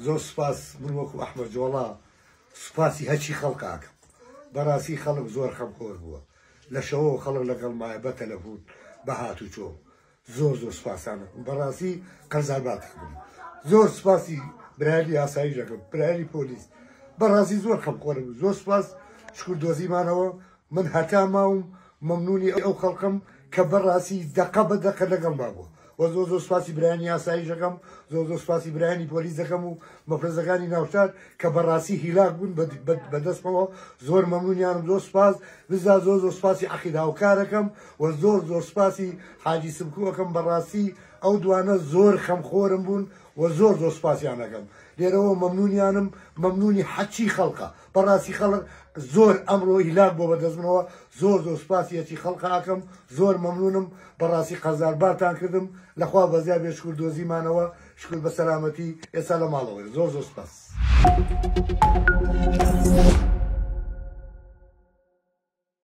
زۆر سوپاس من وەکو ئەحمەد جۆڵا سوپاسی هەچی خەڵکاکەم بەڕاستی خەڵک زۆر خەمخۆر بووە لە شەوە خەڵک لەگەڵ مایە بە تەلەفۆن بە هاتوچۆ زۆر سوپاسانە بەڕاستی قەرزاباتێک بووم زۆر سوپاسی برایلی ئاسایش دەکەم برایلی پۆلیس بەڕاستی زۆر خەمخۆرم زۆر سوپاس شکر دۆزیمانەوە من هەتا ماوم مەمنونی ئەو خەڵکم کە بەڕاستی دەقە بە دەقە لەگەڵ مابووە و زۆر سوپاسی برایانی ئاسایش دەکەم زۆر سوپاسی برایانی پۆلیس دەکەم و مەفرەزەکانی ناوشار کە بەڕاستی هیلاک بوون بەدەستمەوە زۆر مەمنونیانم زۆر سوپاس بزا زۆر سوپاسی عەقید هاوکارەکەم و زۆر سوپاسی حاجی سمکووەکەم بەڕاستی ئەو دوانە زۆر خەمخۆرم بوون و زۆر سوپاسیان دەکەم لێرەوە مەمنونیانم مەمنونی حەچی خەڵکە بەڕاستی خەڵک زۆر ئەمڕۆ هیلاک بۆ بەدەستمنەوە زۆر سوپاسی هەچی خەڵکاکەم زۆر مەمنونم بەڕاستی قەزارباتان کردم لەخوا بەزیا بێ شکر دۆزیمانەوە شکر بە سەلامەتی ئێستا لە ماڵەوەی زۆر سوپاس